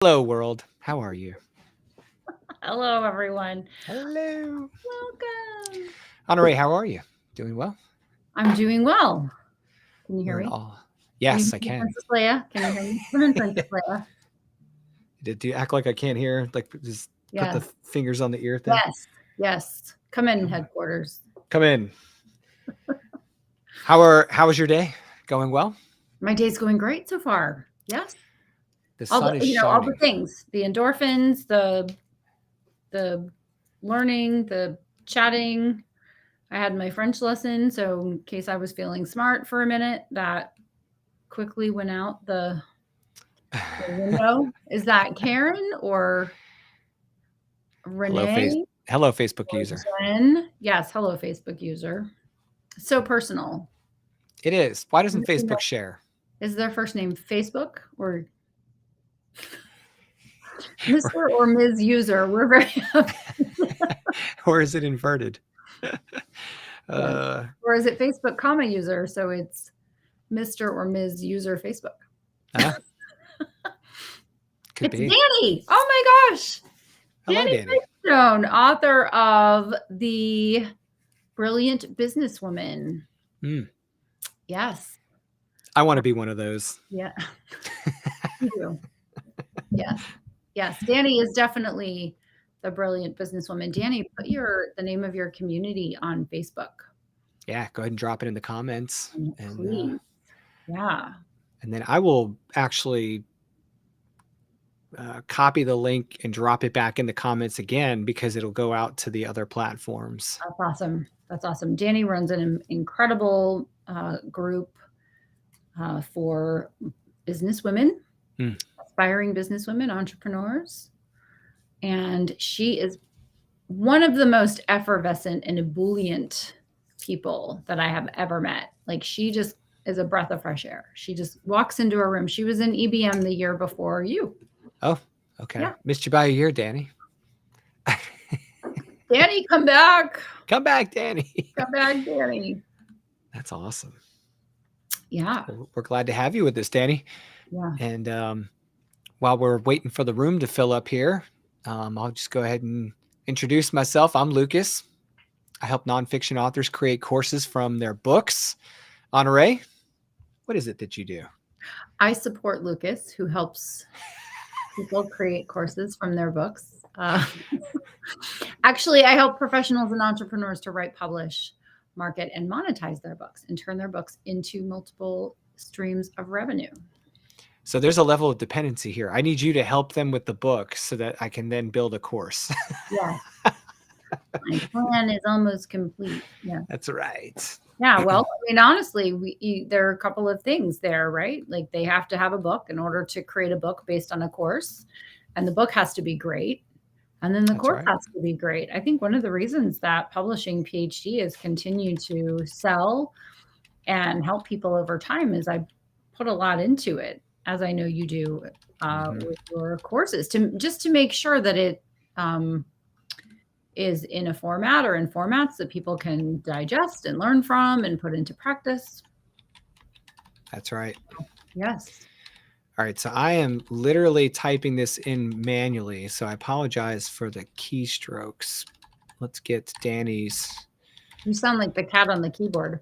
Hello, world. How are you? Hello, everyone. Hello. Welcome. Honoré, how are you? Doing well? I'm doing well. Can you hear We're in me? awe. Can you Yes, hear I me, can. Princess Leia? Can you hear me? Come in, Princess Leia. Do you act like I can't hear? Like just put the Yes, fingers on the ear thing? yes, yes. Come in, Come on. headquarters. Come in. How was your day? Going well? My day's going great so far. Yes. The All sun the is all the shining. things, the endorphins, the learning, the chatting. I had my French lesson, so in case I was feeling smart for a minute, that quickly went out the window. Is that Karen or Hello, face. Renee? Hello, Facebook Or user. Jen. Yes, hello, Facebook user. So personal. It is. Why doesn't Facebook share? Is their first name Facebook or Mr. or Ms. User? We're very happy. Or is it inverted? Yes. uh, Or is it Facebook comma user? So it's Mr. or Ms. User Facebook. huh? Could It's be. Danny. Oh my gosh. Hello, Danny Danny. Stone, author of The Brilliant Businesswoman. Mm. Yes. I want to be one of those. Yeah. You do. Yes. Yes. Danny is definitely the brilliant businesswoman. Danny, put the name of your community on Facebook. Yeah, go ahead and drop it in the comments, Please. Yeah. and then I will actually copy the link and drop it back in the comments again because it'll go out to the other platforms. That's awesome. That's awesome. Danny runs an incredible group for businesswomen, aspiring businesswomen, entrepreneurs. And she is one of the most effervescent and ebullient people that I have ever met. Like she just is a breath of fresh air. She just walks into a room. She was in EBM the year before you. Oh, okay. Yeah. Missed you by a year, Danny. Danny, come back. Come back, Danny. Come back, Danny. That's awesome. Yeah. Well, we're glad to have you with us, Danny. Yeah. And while we're waiting for the room to fill up here, I'll just go ahead and introduce myself. I'm Lucas. I help nonfiction authors create courses from their books. Honoré, what is it that you do? I support Lucas, who helps people create courses from their books. Actually, I help professionals and entrepreneurs to write, publish, market, and monetize their books and turn their books into multiple streams of revenue. So there's a level of dependency here. I need you to help them with the book so that I can then build a course. Yeah. My plan is almost complete. Yeah. That's right. Yeah. Well, I mean, honestly, there are a couple of things there, right? Like they have to have a book in order to create a book based on a course, and the book has to be great. And then the That's course right. has to be great. I think one of the reasons that publishing PhD has continued to sell and help people over time is I put a lot into it, as I know you do with your courses, to make sure that it is in a format or in formats that people can digest and learn from and put into practice. That's right. Yes. All right. So I am literally typing this in manually. So I apologize for the keystrokes. Let's get Danny's. You sound like the cat on the keyboard.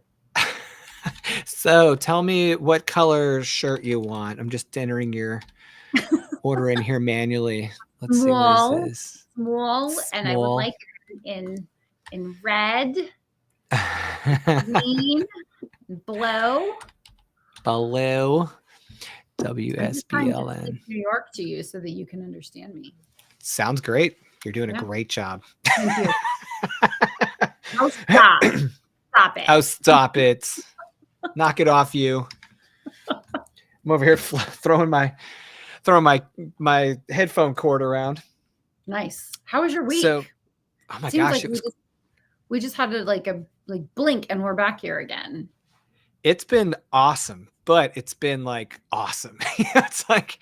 So tell me what color shirt you want. I'm just entering your order in here manually. Let's see what this is. Small, and I would like it in red, green, blue. Blue. I'm just trying to WSBLN. speak New York to you so that you can understand me. Sounds great. You're doing a great job. Thank you. Oh, stop. Stop it. Oh, stop it. Knock it off, you. I'm over here throwing my headphone cord around. Nice. How was your week? So, oh my gosh, like we just had to blink and we're back here again. It's been awesome, but it's been like awesome. It's like,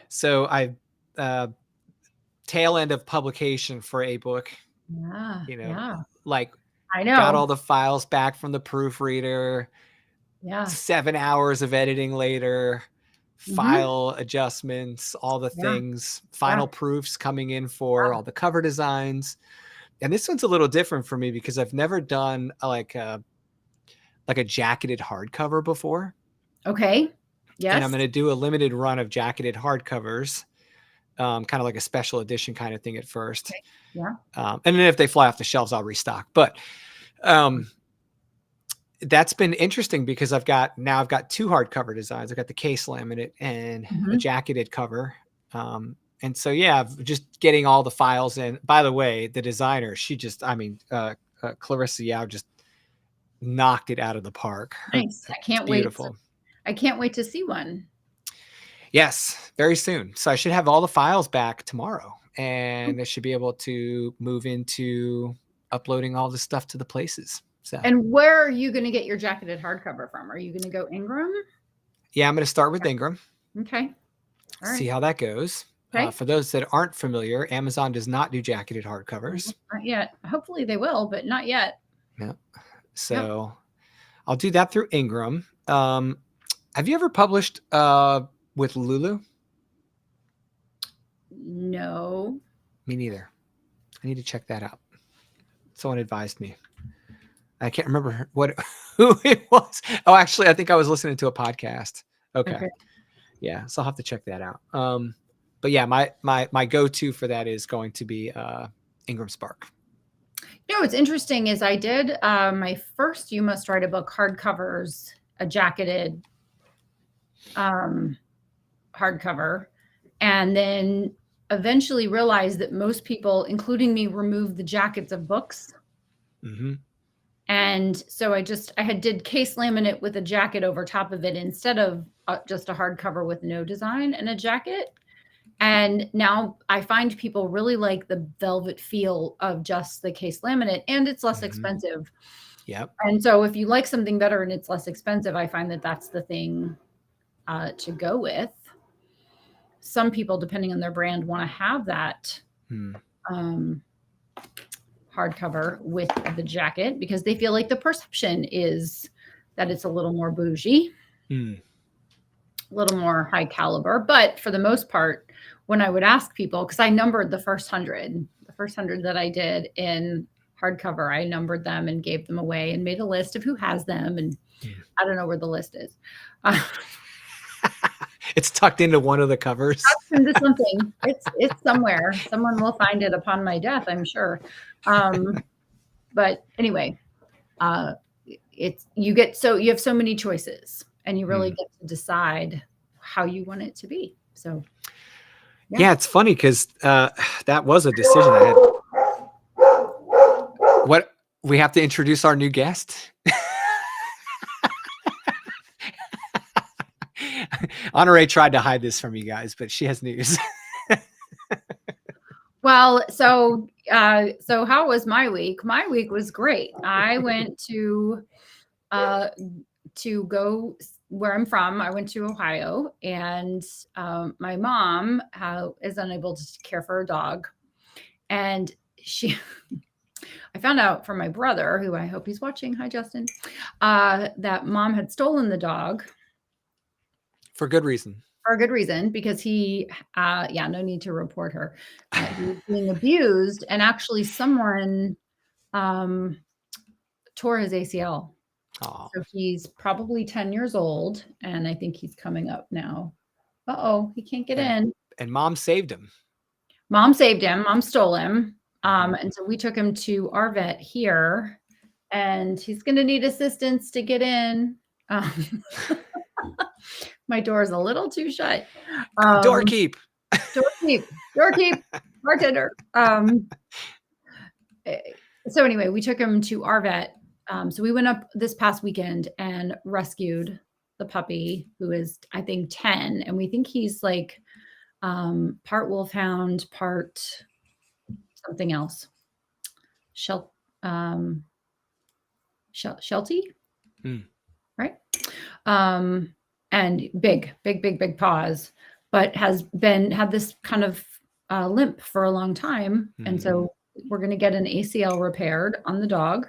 so I tail end of publication for a book. Yeah. Like I know. got all the files back from the proofreader. Yeah. 7 hours of editing later. file adjustments, all the things, final proofs coming in for all the cover designs. And this one's a little different for me because I've never done like a jacketed hardcover before. Okay. Yes. And I'm going to do a limited run of jacketed hardcovers, kind of like a special edition kind of thing at first. Okay. Yeah. And then if they fly off the shelves, I'll restock. But that's been interesting because I've got 2 hardcover designs. I've got the case laminate and a jacketed cover. And so, just getting all the files in. By the way, the designer, she just, Clarissa Yao just knocked it out of the park. Nice. I can't wait. I can't wait to see one. Yes, very soon. So I should have all the files back tomorrow, and I should be able to move into uploading all the stuff to the places. So. And where are you going to get your jacketed hardcover from? Are you going to go Ingram? Yeah, I'm going to start with Ingram. Okay. All right. See how that goes. Okay. For those that aren't familiar, Amazon does not do jacketed hardcovers. Not yet. Hopefully they will, but not yet. Yeah. So I'll do that through Ingram. Have you ever published with Lulu? No. Me neither. I need to check that out. Someone advised me. I can't remember who it was. Oh, actually, I think I was listening to a podcast. Okay. Yeah, so I'll have to check that out. But yeah, my go-to for that is going to be Ingram Spark. You know, what's interesting is I did my first You Must Write a Book hardcovers, a jacketed hardcover, and then eventually realized that most people, including me, remove the jackets of books. Mm-hmm. And so I did case laminate with a jacket over top of it instead of just a hardcover with no design and a jacket. And now I find people really like the velvet feel of just the case laminate, and it's less expensive. Yep. And so if you like something better and it's less expensive, I find that that's the thing to go with. Some people, depending on their brand, want to have that hardcover with the jacket because they feel like the perception is that it's a little more bougie, a little more high caliber. But for the most part, when I would ask people, because I numbered the first 100 that I did in hardcover, I numbered them and gave them away and made a list of who has them. And I don't know where the list is. It's tucked into one of the covers. Tucked into something. It's somewhere. Someone will find it upon my death, I'm sure. But anyway, you have so many choices, and you really get to decide how you want it to be. So yeah, it's funny because that was a decision I had. What, we have to introduce our new guest. Honore tried to hide this from you guys, but she has news. Well, so how was my week? My week was great. I went to go where I'm from. I went to Ohio, and my mom is unable to care for a dog, and I found out from my brother, who I hope he's watching. Hi, Justin. That mom had stolen the dog. For good reason. For a good reason, because he, no need to report her. He was being abused, and actually someone tore his ACL. Aww. So he's probably 10 years old, and I think he's coming up now. He can't get in. And mom saved him. Mom saved him. Mom stole him. And so we took him to our vet here, and he's going to need assistance to get in. My door is a little too shut. Doorkeep, bartender. So anyway, we took him to our vet. So we went up this past weekend and rescued the puppy, who is, I think, 10. And we think he's like part wolfhound, part something else. Sheltie? Right? And big paws, but had this kind of limp for a long time. And so we're going to get an ACL repaired on the dog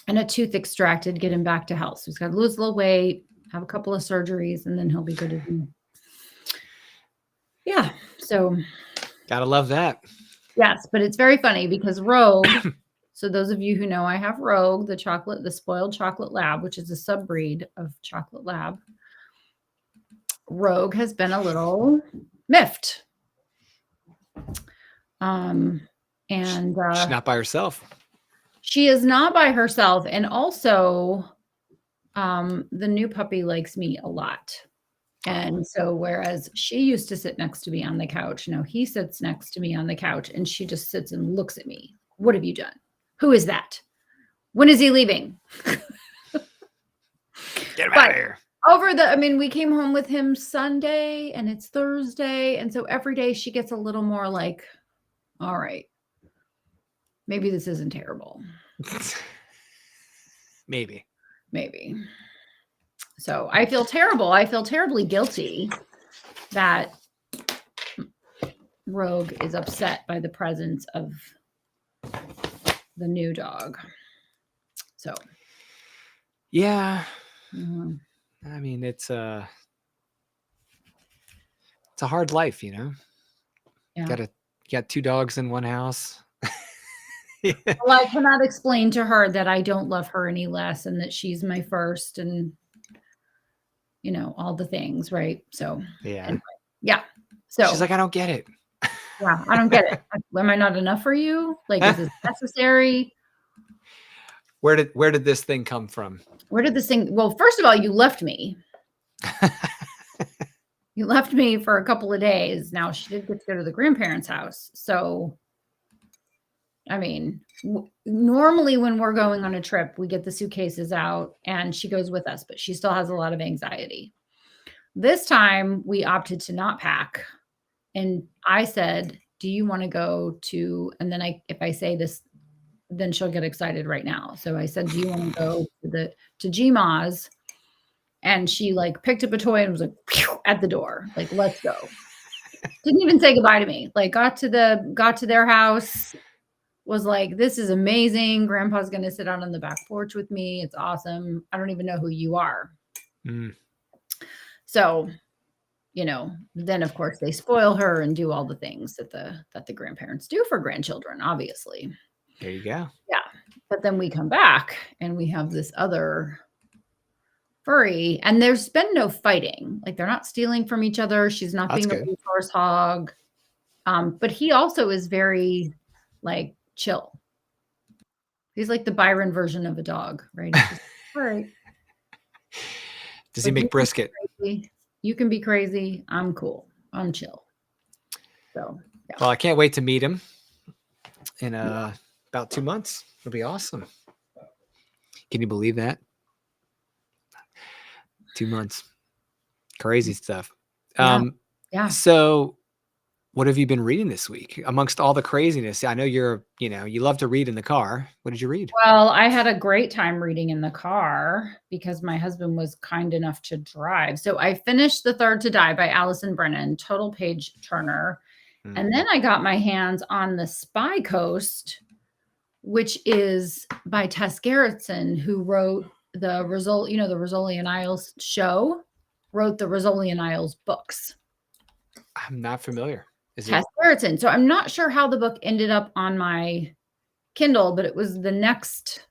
and a tooth extracted, get him back to health. So he's got to lose a little weight, have a couple of surgeries, and then he'll be good as new. Yeah. So Gotta love that. yes, but it's very funny because Rogue, so those of you who know, I have Rogue, the spoiled chocolate lab, which is a subbreed of chocolate lab. Rogue has been a little miffed. And she's not by herself. She is not by herself. And also, the new puppy likes me a lot. And so, whereas she used to sit next to me on the couch, now he sits next to me on the couch, and she just sits and looks at me. What have you done? Who is that? When is he leaving? Get him out of here. We came home with him Sunday, and it's Thursday. And so every day she gets a little more like, all right, maybe this isn't terrible. Maybe. So I feel terrible. I feel terribly guilty that Rogue is upset by the presence of the new dog. So, yeah. Mhm. I mean, it's a hard life, you know. Yeah. Got 2 dogs in one house. Well, I cannot explain to her that I don't love her any less, and that she's my first, and all the things, right? So Yeah. anyway, yeah. So she's like, I don't get it. Yeah, I don't get it. Am I not enough for you? Like, is this necessary? Where did this thing come from? Well, first of all, you left me. You left me for a couple of days. Now, she did get to go to the grandparents' house. So, I mean, normally when we're going on a trip, we get the suitcases out and she goes with us, but she still has a lot of anxiety. This time we opted to not pack. And I said, do you want to go to, and then if I say this, then she'll get excited right now. So I said, do you want to go to Gma's? And she like picked up a toy and was like at the door, like, let's go. Didn't even say goodbye to me. Like got to their house, was like, this is amazing. Grandpa's going to sit out on the back porch with me. It's awesome. I don't even know who you are. So, then of course they spoil her and do all the things that the grandparents do for grandchildren, obviously. There you go. Yeah. But then we come back and we have this other furry, and there's been no fighting. Like they're not stealing from each other. She's not being a resource hog. But he also is very like chill. He's like the Byron version of a dog, right? Just, all right. Does he make brisket? You can be crazy. I'm cool. I'm chill. So, yeah. Well, I can't wait to meet him in about 2 months. It'll be awesome. Can you believe that? 2 months. Crazy stuff. Yeah. So what have you been reading this week amongst all the craziness? I know you love to read in the car. What did you read? Well, I had a great time reading in the car because my husband was kind enough to drive. So I finished The Third to Die by Alison Brennan, total page turner. And then I got my hands on The Spy Coast, which is by Tess Gerritsen, who wrote the Rizzolian Isles show, wrote the Rizzolian Isles books. I'm not familiar. Tess Gerritsen. So I'm not sure how the book ended up on my Kindle, but it was the next.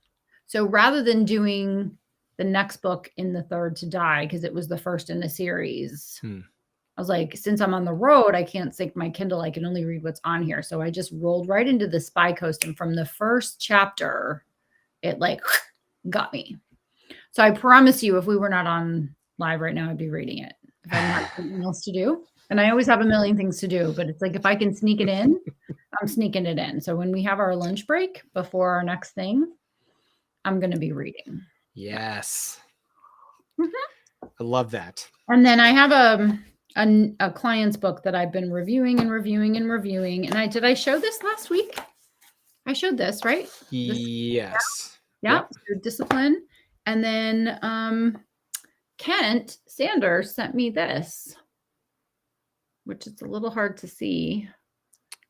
So rather than doing the next book in The Third to Die, because it was the first in the series, I was like, since I'm on the road, I can't sync my Kindle. I can only read what's on here. So I just rolled right into The Spy Coast. And from the first chapter, it like got me. So I promise you, if we were not on live right now, I'd be reading it. If I had something else to do. And I always have a million things to do, but it's like, if I can sneak it in, I'm sneaking it in. So when we have our lunch break before our next thing, I'm going to be reading. Yes. I love that. And then I have a client's book that I've been reviewing. And did I show this last week? I showed this, right? Yes. Yeah. Yep. Discipline. And then Kent Sanders sent me this, which is a little hard to see.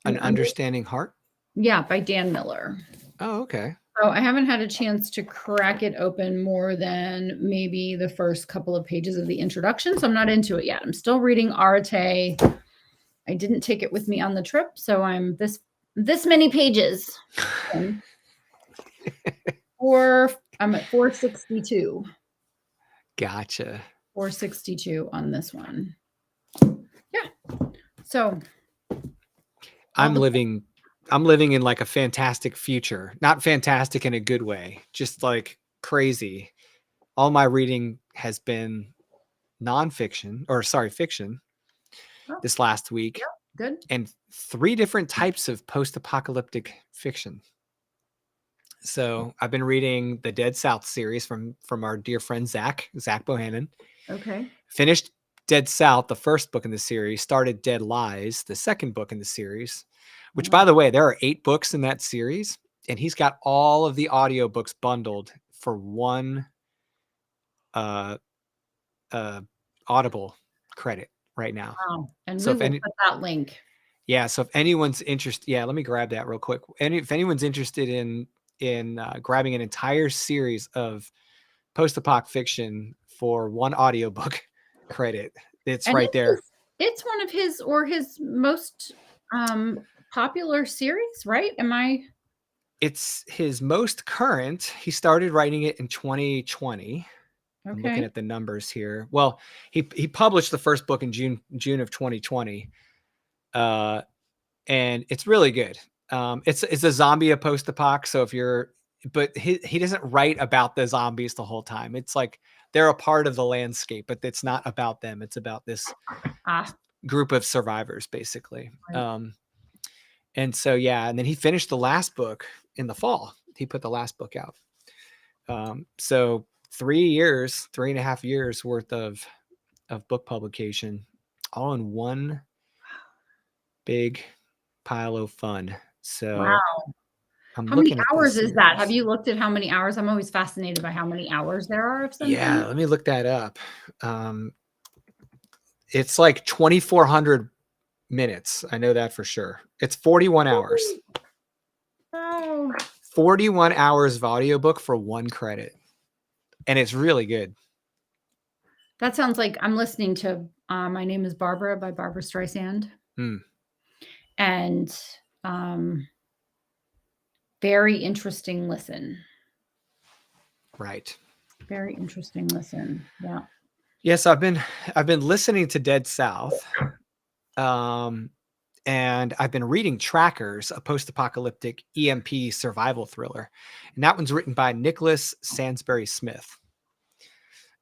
An Understanding Heart? Yeah, by Dan Miller. Oh, okay. So I haven't had a chance to crack it open more than maybe the first couple of pages of the introduction. So I'm not into it yet. I'm still reading Arate. I didn't take it with me on the trip, so I'm this many pages. I'm at 462. Gotcha. 462 on this one. Yeah. So I'm living in like a fantastic future. Not fantastic in a good way, just like crazy. All my reading has been fiction this last week. Yep, good. And 3 different types of post-apocalyptic fiction. So I've been reading the Dead South series from our dear friend Zach Bohannon. Okay. Finished Dead South, the first book in the series, started Dead Lies, the second book in the series, which, by the way, there are 8 books in that series, and he's got all of the audiobooks bundled for one Audible credit right now. Wow. And so we will put that link. Yeah, so if anyone's interested, let me grab that real quick. And if anyone's interested in grabbing an entire series of post-apoc fiction for one audiobook credit, it's right there. It's one of his most popular series, right? It's his most current. He started writing it in 2020. Okay. I'm looking at the numbers here. Well, he published the first book in June of 2020. And it's really good. It's a zombie post-apoc. So but he doesn't write about the zombies the whole time. It's like they're a part of the landscape, but it's not about them. It's about this group of survivors, basically. Right. And so, and then he finished the last book in the fall. He put the last book out. So 3.5 years worth of book publication, all in one big pile of fun. So wow. How many hours is that? Have you looked at how many hours? I'm always fascinated by how many hours there are of something. Yeah, let me look that up. It's like 2,400 minutes. I know that for sure. It's 41 hours. Oh. 41 hours of audiobook for one credit. And it's really good. That sounds like I'm listening to My Name is Barbara by Barbara Streisand. And very interesting listen. Right. Very interesting listen. Yeah. Yes, I've been listening to Dead South. And I've been reading Trackers, a post-apocalyptic EMP survival thriller. And that one's written by Nicholas Sansbury Smith.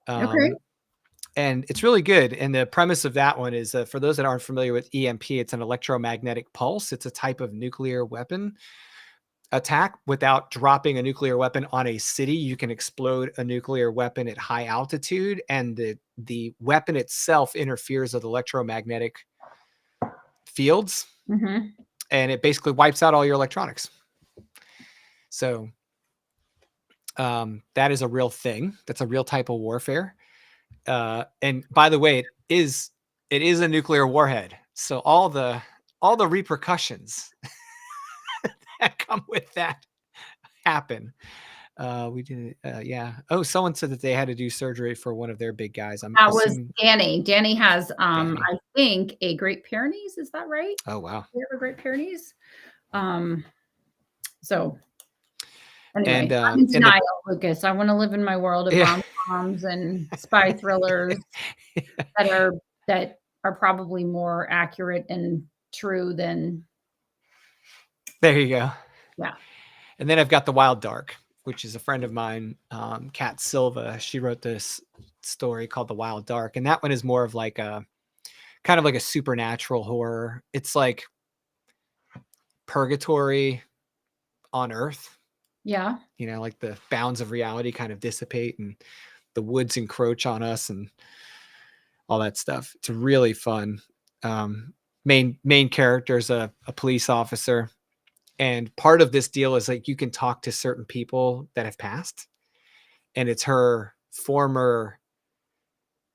Okay. And it's really good. And the premise of that one is, for those that aren't familiar with EMP, it's an electromagnetic pulse. It's a type of nuclear weapon attack. Without dropping a nuclear weapon on a city, you can explode a nuclear weapon at high altitude, and the weapon itself interferes with electromagnetic fields, and it basically wipes out all your electronics. So that is a real thing. That's a real type of warfare. And by the way, it is a nuclear warhead. So all the repercussions that come with that happen. We did yeah. Oh, someone said that they had to do surgery for one of their big guys. That was Danny. Danny has, I think, a Great Pyrenees. Is that right? Oh, wow. You have a Great Pyrenees. So anyway, I'm in denial, Lucas. I want to live in my world of rom-coms and spy thrillers that are probably more accurate and true than. There you go. Yeah. And then I've got The Wild Dark, which is a friend of mine, Kat Silva. She wrote this story called The Wild Dark. And that one is more of like a kind of like a supernatural horror. It's like purgatory on Earth. Yeah. You know, like the bounds of reality kind of dissipate and the woods encroach on us and all that stuff. It's really fun. Main character is a police officer. And part of this deal is like you can talk to certain people that have passed. And it's her former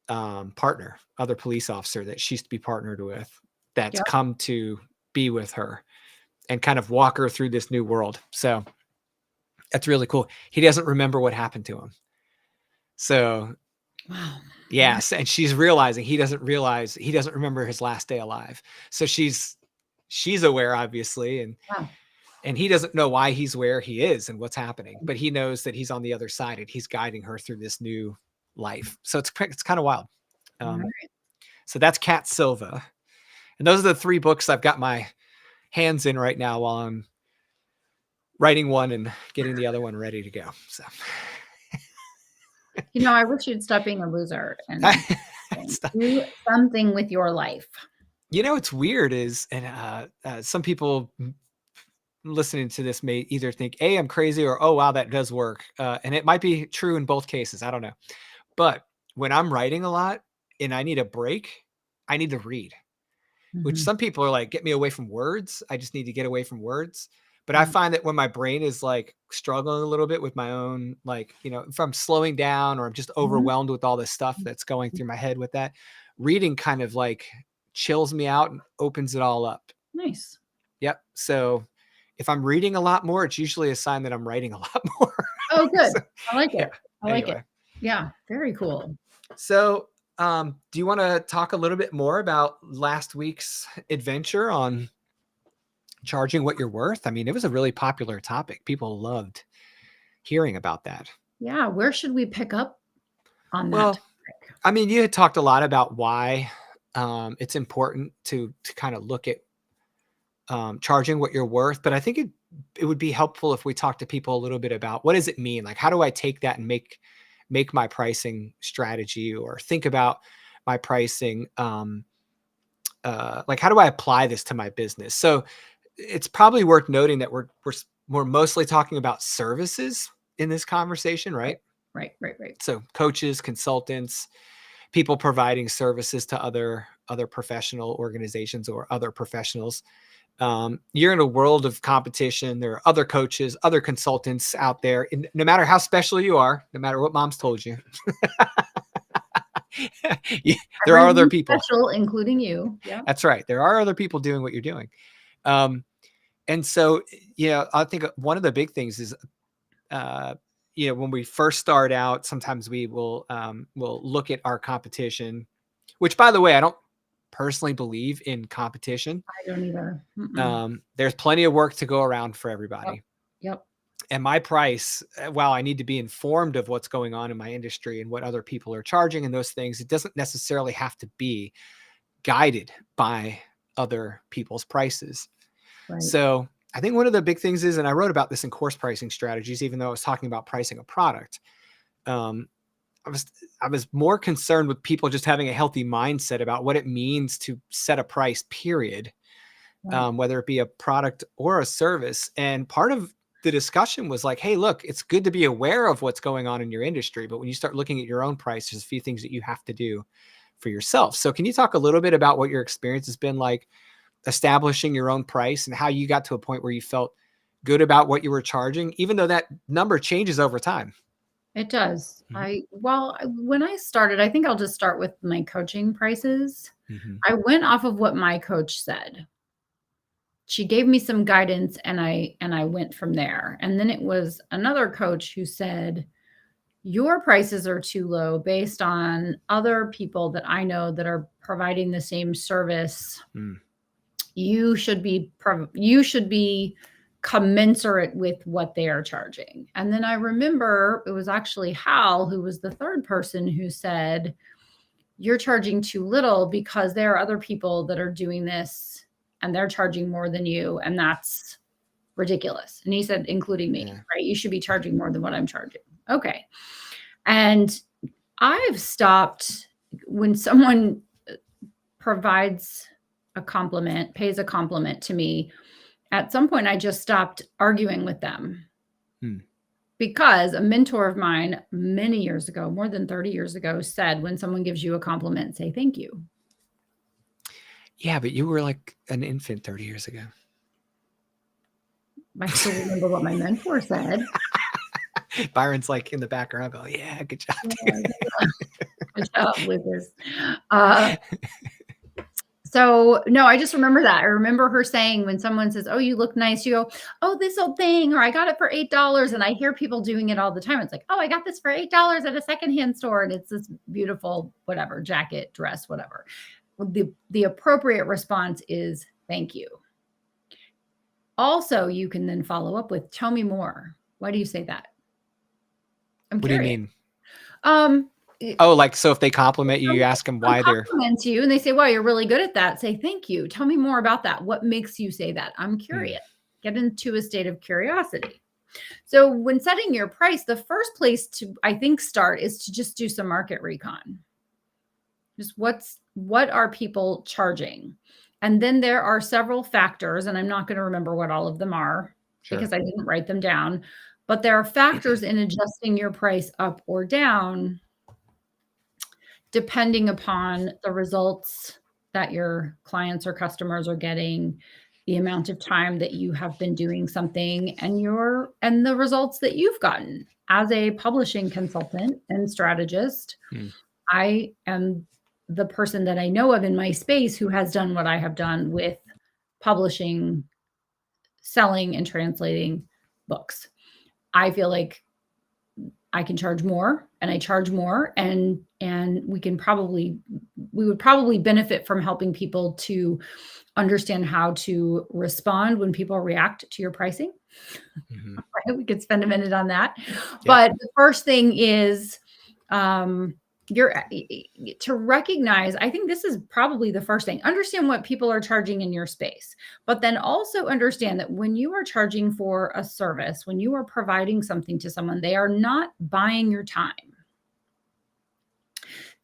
partner, other police officer that she used to be partnered with, that's come to be with her and kind of walk her through this new world. So That's really cool. He doesn't remember what happened to him. So, wow. yes. And she's realizing he doesn't remember his last day alive. So she's aware, obviously. And he doesn't know why he's where he is and what's happening, but he knows that he's on the other side and he's guiding her through this new life. So it's kind of wild. Right. So that's Cat Silva. And those are the 3 books I've got my hands in right now while I'm writing one and getting the other one ready to go. So, I wish you'd stop being a loser and do something with your life. It's weird is, and some people listening to this may either think, A, I'm crazy, or, oh, wow, that does work. And it might be true in both cases. I don't know. But when I'm writing a lot and I need a break, I need to read, which some people are like, get me away from words. I just need to get away from words. But I find that when my brain is like struggling a little bit with my own, like, if I'm slowing down or I'm just overwhelmed with all this stuff that's going through my head with that, reading kind of like chills me out and opens it all up. Nice. Yep. So if I'm reading a lot more, it's usually a sign that I'm writing a lot more. Oh, good. So, I like it. yeah. I like it. Yeah. Very cool. So, do you want to talk a little bit more about last week's adventure on charging what you're worth? I mean, it was a really popular topic. People loved hearing about that. Yeah. Where should we pick up on that? Well, I mean, you had talked a lot about why it's important to kind of look at charging what you're worth, but I think it would be helpful if we talk to people a little bit about what does it mean? Like, how do I take that and make my pricing strategy or think about my pricing? Like, how do I apply this to my business? So it's probably worth noting that we're mostly talking about services in this conversation, right? Right. So coaches, consultants, people providing services to other professional organizations or other professionals. You're in a world of competition. There are other coaches, other consultants out there. And no matter how special you are, no matter what mom's told you, there are other people, special, including you. Yeah, that's right. There are other people doing what you're doing. And so, I think one of the big things is, when we first start out, sometimes we will look at our competition, which, by the way, I don't personally believe in competition. I don't either. There's plenty of work to go around for everybody. Yep. And my price, while I need to be informed of what's going on in my industry and what other people are charging and those things, it doesn't necessarily have to be guided by other people's prices. Right. So I think one of the big things is, and I wrote about this in Course Pricing Strategies, even though I was talking about pricing a product, I was more concerned with people just having a healthy mindset about what it means to set a price, period, right. Whether it be a product or a service. And part of the discussion was like, hey, look, it's good to be aware of what's going on in your industry, but when you start looking at your own price, there's a few things that you have to do for yourself. So can you talk a little bit about what your experience has been like establishing your own price and how you got to a point where you felt good about what you were charging, even though that number changes over time? It does. When I started, I think I'll just start with my coaching prices. I went off of what my coach said. She gave me some guidance and I went from there. And then it was another coach who said, your prices are too low based on other people that I know that are providing the same service. You should be commensurate with what they are charging. And then I remember it was actually Hal, who was the third person, who said, you're charging too little because there are other people that are doing this and they're charging more than you. And that's ridiculous. And he said, including me, right? You should be charging more than what I'm charging. Okay. And I've stopped when someone provides a compliment, pays a compliment to me. At some point, I just stopped arguing with them because a mentor of mine many years ago, more than 30 years ago, said, when someone gives you a compliment, say thank you. Yeah, but you were like an infant 30 years ago. I still remember what my mentor said. Byron's like in the background going, yeah, good job. Good job, Lucas. So no, I just remember that. I remember her saying when someone says, "Oh, you look nice," you go, "Oh, this old thing," or "I got it for $8." And I hear people doing it all the time. It's like, "Oh, I got this for $8 at a secondhand store." And it's this beautiful, whatever, jacket, dress, whatever. The appropriate response is thank you. Also, you can then follow up with, "Tell me more. Why do you say that?" I'm What curious. do you mean? Oh, like, so if they compliment you, you ask them why they're compliment you and they say, "Well, you're really good at that." Say, "Thank you. Tell me more about that. What makes you say that? I'm curious." Get into a state of curiosity. So when setting your price, the first place to, I think, start is to just do some market recon. Just what are people charging? And then there are several factors, and I'm not going to remember what all of them are because I didn't write them down, but there are factors in adjusting your price up or down depending upon the results that your clients or customers are getting, the amount of time that you have been doing something, and the results that you've gotten. As a publishing consultant and strategist, I am the person that I know of in my space who has done what I have done with publishing, selling, and translating books. I feel like I can charge more, and I charge more, and we would probably benefit from helping people to understand how to respond when people react to your pricing. Right? We could spend a minute on that. But the first thing is to recognize, I think this is probably the first thing, understand what people are charging in your space, but then also understand that when you are charging for a service, when you are providing something to someone, they are not buying your time.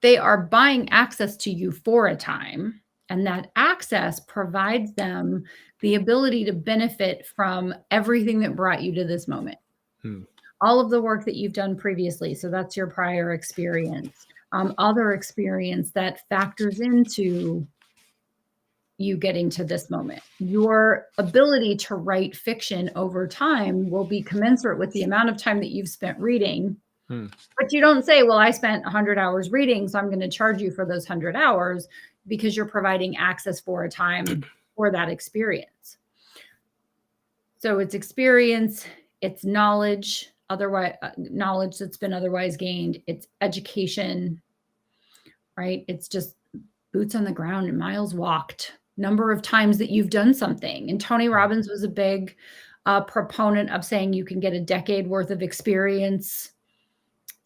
They are buying access to you for a time, and that access provides them the ability to benefit from everything that brought you to this moment. All of the work that you've done previously. So that's your prior experience. Other experience that factors into you getting to this moment. Your ability to write fiction over time will be commensurate with the amount of time that you've spent reading. But you don't say, "Well, I spent 100 hours reading, so I'm going to charge you for those 100 hours," because you're providing access for a time for that experience. So it's experience, it's knowledge, knowledge that's been otherwise gained. It's education, right? It's just boots on the ground and miles walked, number of times that you've done something. And Tony Robbins was a big proponent of saying you can get a decade worth of experience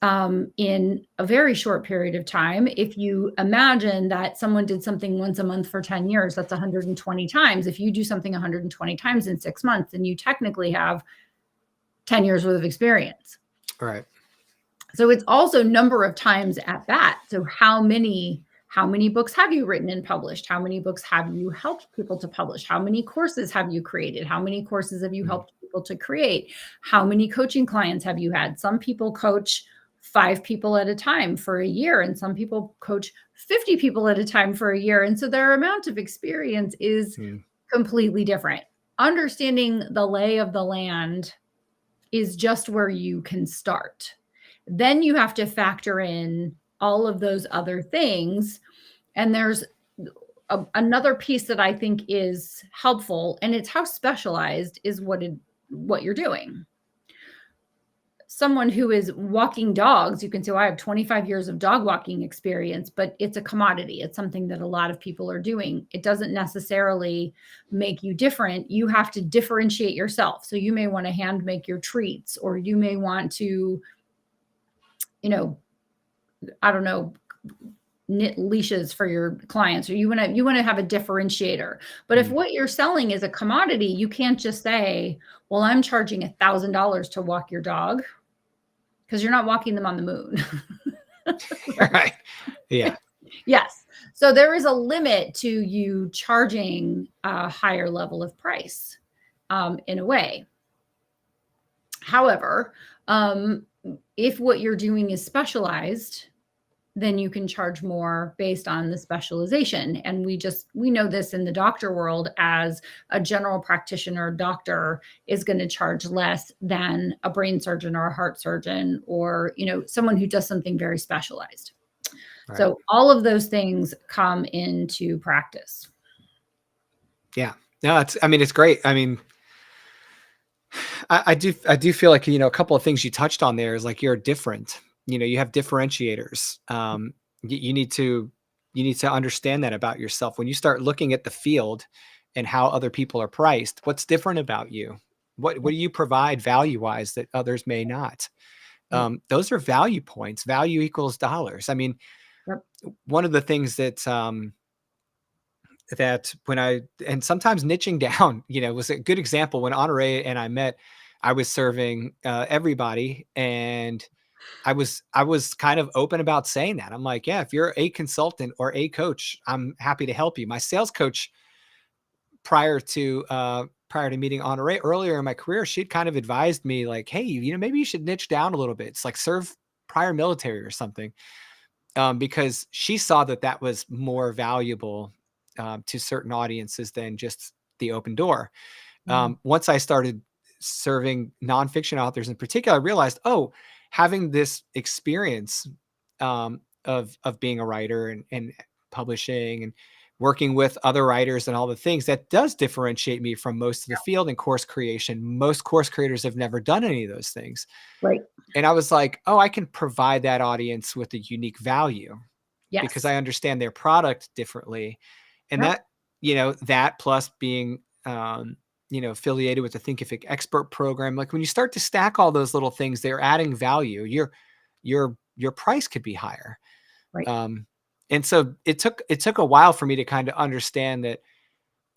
in a very short period of time. If you imagine that someone did something once a month for 10 years, that's 120 times. If you do something 120 times in 6 months, then you technically have 10 years worth of experience. Right. So it's also number of times at bat. So how many books have you written and published? How many books have you helped people to publish? How many courses have you created? How many courses have you helped people to create? How many coaching clients have you had? Some people coach 5 people at a time for a year, and some people coach 50 people at a time for a year. And so their amount of experience is completely different. Understanding the lay of the land is just where you can start. Then you have to factor in all of those other things. And there's another piece that I think is helpful, and it's how specialized is what you're doing. Someone who is walking dogs, you can say, well, I have 25 years of dog walking experience, but it's a commodity. It's something that a lot of people are doing. It doesn't necessarily make you different. You have to differentiate yourself. So you may want to hand make your treats, or you may want to, I don't know, knit leashes for your clients, or you want to have a differentiator. But if what you're selling is a commodity, you can't just say, well, I'm charging $1,000 to walk your dog, because you're not walking them on the moon. Right. Yeah. Yes. So there is a limit to you charging a higher level of price in a way. However, if what you're doing is specialized, then you can charge more based on the specialization. And we know this in the doctor world, as a general practitioner doctor is going to charge less than a brain surgeon or a heart surgeon, or, someone who does something very specialized. Right. So all of those things come into practice. Yeah. No, it's great. I mean, I do feel like, a couple of things you touched on there is like, you're different, you have differentiators. You need to understand that about yourself. When you start looking at the field and how other people are priced, what's different about you? What do you provide value wise that others may not? Yep. Those are value points. Value equals dollars. I mean, Yep. one of the things that and sometimes niching down, was a good example. When Honore and I met, I was serving everybody, and I was kind of open about saying that. I'm like, yeah, if you're a consultant or a coach, I'm happy to help you. My sales coach, prior to meeting Honore earlier in my career, she'd kind of advised me like, hey, maybe you should niche down a little bit. It's like serve prior military or something, because she saw that that was more valuable to certain audiences than just the open door. Once I started serving nonfiction authors in particular, I realized, oh, having this experience of being a writer and publishing and working with other writers and all the things, that does differentiate me from most of the field in course creation. Most course creators have never done any of those things. Right. And I was like, oh, I can provide that audience with a unique value because Yes. I understand their product differently. And Yep. that plus being, affiliated with the Thinkific Expert program, like when you start to stack all those little things, they're adding value. Your price could be higher. Right. And so it took a while for me to kind of understand that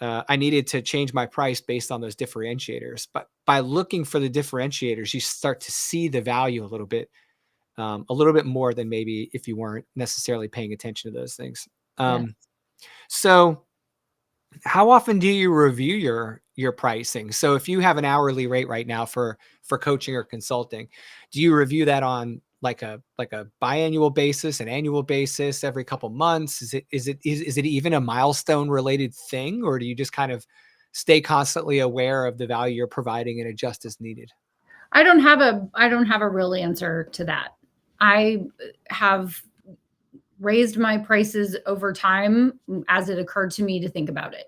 I needed to change my price based on those differentiators. But by looking for the differentiators, you start to see the value a little bit more than maybe if you weren't necessarily paying attention to those things. Yeah. So how often do you review your pricing? So if you have an hourly rate right now for coaching or consulting, do you review that on like a biannual basis, an annual basis, every couple months? Is it even a milestone related thing, or do you just kind of stay constantly aware of the value you're providing and adjust as needed? I don't have a real answer to that. I have raised my prices over time as it occurred to me to think about it.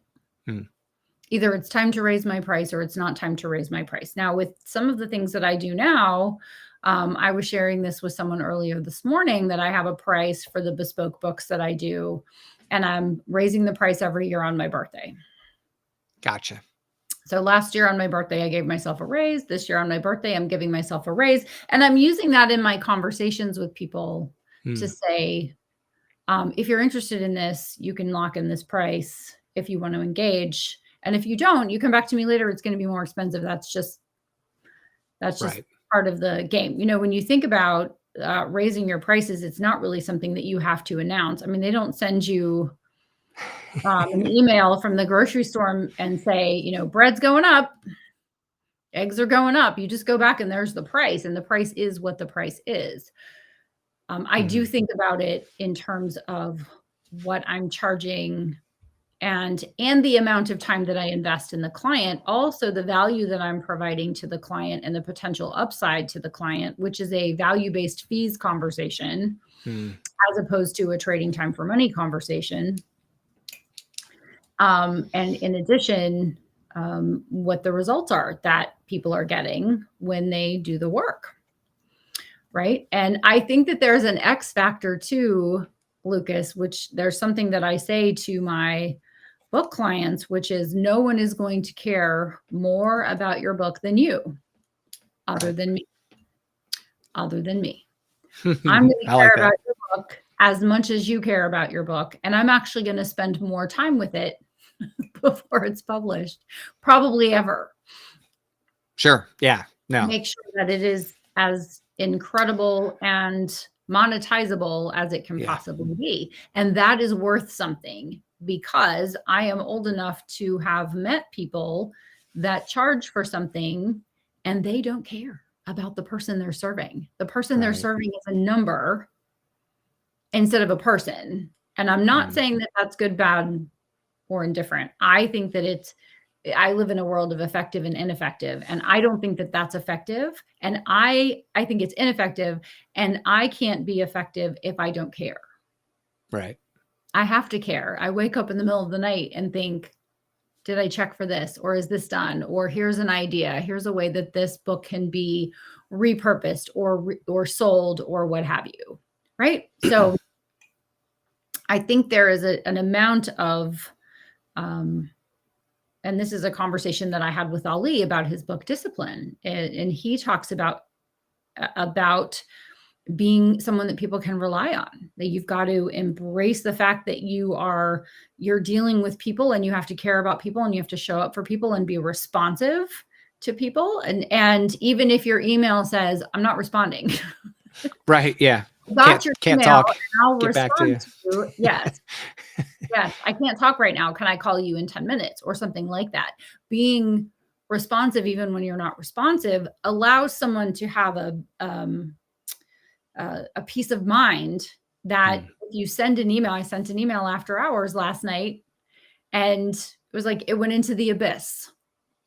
Either it's time to raise my price or it's not time to raise my price. Now, with some of the things that I do now, I was sharing this with someone earlier this morning that I have a price for the bespoke books that I do, and I'm raising the price every year on my birthday. Gotcha. So last year on my birthday, I gave myself a raise. This year on my birthday, I'm giving myself a raise. And I'm using that in my conversations with people to say, if you're interested in this, you can lock in this price if you want to engage. And if you don't, you come back to me later, it's going to be more expensive. That's just Right. part of the game. When you think about raising your prices, it's not really something that you have to announce. I mean, they don't send you an email from the grocery store and say, bread's going up, eggs are going up. You just go back and there's the price, and the price is what the price is. I do think about it in terms of what I'm charging and the amount of time that I invest in the client, also the value that I'm providing to the client and the potential upside to the client, which is a value-based fees conversation, as opposed to a trading time for money conversation. And in addition, what the results are that people are getting when they do the work. Right. And I think that there's an X factor too, Lucas, which there's something that I say to my book clients, which is no one is going to care more about your book than you, other than me. I'm going to care about your book as much as you care about your book. And I'm actually going to spend more time with it before it's published, probably ever. Sure. Yeah. No. Make sure that it is as incredible and monetizable as it can possibly be. And that is worth something, because I am old enough to have met people that charge for something and they don't care about the person they're serving. The person they're serving is a number instead of a person. And I'm not saying that that's good, bad, or indifferent. I think that I live in a world of effective and ineffective, and I don't think that that's effective. And I think it's ineffective, and I can't be effective if I don't care. Right. I have to care. I wake up in the middle of the night and think, Did I check for this? Or is this done? Or here's an idea. Here's a way that this book can be repurposed or sold or what have you. Right. So I think there is an amount of, and this is a conversation that I had with Ali about his book Discipline. And he talks about being someone that people can rely on, that you've got to embrace the fact that you're dealing with people and you have to care about people and you have to show up for people and be responsive to people. And even if your email says, I'm not responding. Right. Yeah. Got your can't email, talk. and I'll Get respond back to you. to you. Yes. Yes. I can't talk right now. Can I call you in 10 minutes or something like that? Being responsive, even when you're not responsive, allows someone to have a peace of mind that if you send an email, I sent an email after hours last night and it was like, it went into the abyss.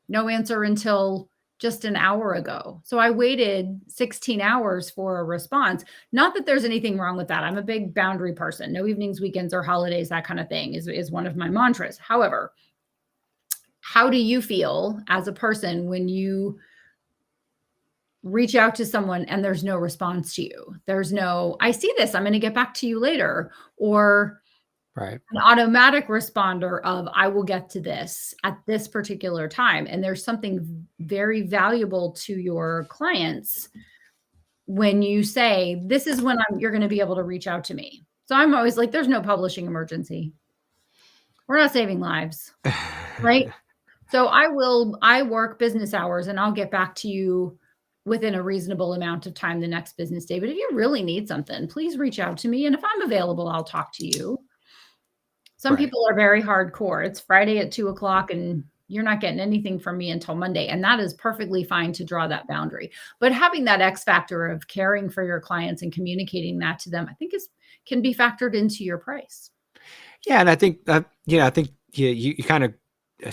No answer until just an hour ago. So I waited 16 hours for a response. Not that there's anything wrong with that. I'm a big boundary person. No evenings, weekends, or holidays, that kind of thing is one of my mantras. However, how do you feel as a person when you reach out to someone and there's no response to you? There's no, I see this, I'm going to get back to you later. Or right. An automatic responder of, I will get to this at this particular time. And there's something very valuable to your clients when you say, this is when you're going to be able to reach out to me. So I'm always like, there's no publishing emergency. We're not saving lives, right? So I work business hours and I'll get back to you within a reasonable amount of time the next business day. But if you really need something, please reach out to me. And if I'm available, I'll talk to you. Some people are very hardcore. It's Friday at 2:00 and you're not getting anything from me until Monday. And that is perfectly fine to draw that boundary. But having that X factor of caring for your clients and communicating that to them, I think can be factored into your price. Yeah. And I think, you kind of